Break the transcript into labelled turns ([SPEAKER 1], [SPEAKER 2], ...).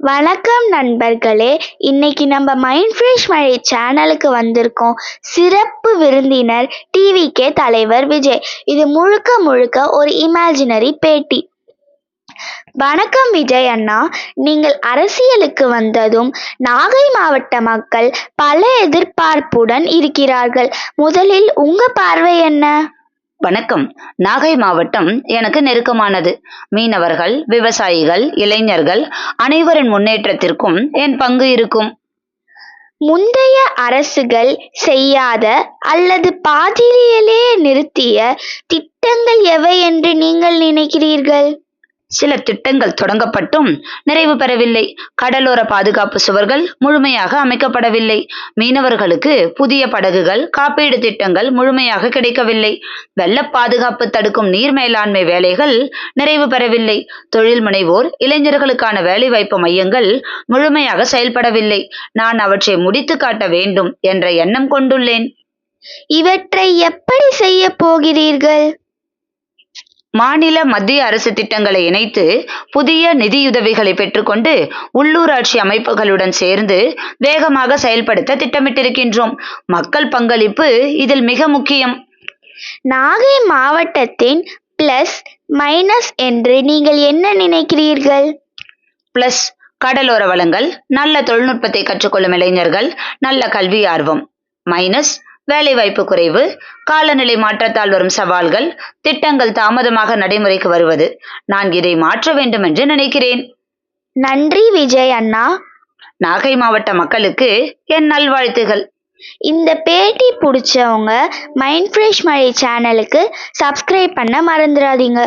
[SPEAKER 1] வணக்கம் நண்பர்களே. இன்னைக்கு நம்ம மைண்ட் ஃப்ரெஷ் மழை சேனலுக்கு வந்திருக்கோம். சிறப்பு விருந்தினர் டிவிகே தலைவர் விஜய். இது முழுக்க முழுக்க ஒரு இமேஜினரி பேட்டி. வணக்கம் விஜய் அண்ணா. நீங்கள் அரசியலுக்கு வந்ததும் நாகை மாவட்ட மக்கள் பல எதிர்பார்ப்புடன் இருக்கிறார்கள். முதலில் உங்க பார்வை என்ன?
[SPEAKER 2] வணக்கம். நாகை மாவட்டம் எனக்கு நெருக்கமானது. மீனவர்கள், விவசாயிகள், இளைஞர்கள் அனைவரின் முன்னேற்றத்திற்கும் என் பங்கு இருக்கும்.
[SPEAKER 1] முந்தைய அரசுகள் செய்யாத அல்லது பாதியிலேயே நிறுத்திய திட்டங்கள் எவை என்று நீங்கள் நினைக்கிறீர்கள்?
[SPEAKER 2] சில திட்டங்கள் தொடங்கப்பட்டும் நிறைவு பெறவில்லை. கடலோர பாதுகாப்பு சுவர்கள் முழுமையாக அமைக்கப்படவில்லை. மீனவர்களுக்கு புதிய படகுகள், காப்பீடு திட்டங்கள் முழுமையாக கிடைக்கவில்லை. வெள்ள பாதுகாப்பு தடுக்கும் நீர் மேலாண்மை வேலைகள் நிறைவு பெறவில்லை. தொழில் முனைவோர், இளைஞர்களுக்கான வேலைவாய்ப்பு மையங்கள் முழுமையாக செயல்படவில்லை. நான் அவற்றை முடித்து காட்ட வேண்டும் என்ற எண்ணம் கொண்டுள்ளேன்.
[SPEAKER 1] இவற்றை எப்படி செய்ய போகிறீர்கள்?
[SPEAKER 2] மாநில, மத்திய அரசு திட்டங்களை இணைத்து புதிய நிதியுதவிகளை பெற்றுக்கொண்டு உள்ளூராட்சி அமைப்புகளுடன் சேர்ந்து வேகமாக செயல்படுத்த திட்டமிட்டிருக்கின்றோம். மக்கள் பங்களிப்பு இதில் மிக முக்கியம்.
[SPEAKER 1] நாகை மாவட்டத்தின் பிளஸ் மைனஸ் என்று நீங்கள் என்ன நினைக்கிறீர்கள்?
[SPEAKER 2] பிளஸ் கடலோர வளங்கள், நல்ல தொழில்நுட்பத்தை கற்றுக்கொள்ளும் இளைஞர்கள், நல்ல கல்வி ஆர்வம். மைனஸ் வேலைவாய்ப்பு குறைவு, காலநிலை மாற்றத்தால் வரும் சவால்கள், திட்டங்கள் தாமதமாக நடைமுறைக்கு வருவது. நான் இதை மாற்ற வேண்டும் என்று நினைக்கிறேன்.
[SPEAKER 1] நன்றி விஜய் அண்ணா.
[SPEAKER 2] நாகை மாவட்ட மக்களுக்கு என் நல்வாழ்த்துகள்.
[SPEAKER 1] இந்த பேட்டி பிடிச்சவங்க மைண்ட் ஃப்ரெஷ் மழை சேனலுக்கு சப்ஸ்கிரைப் பண்ண மறந்துடாதீங்க.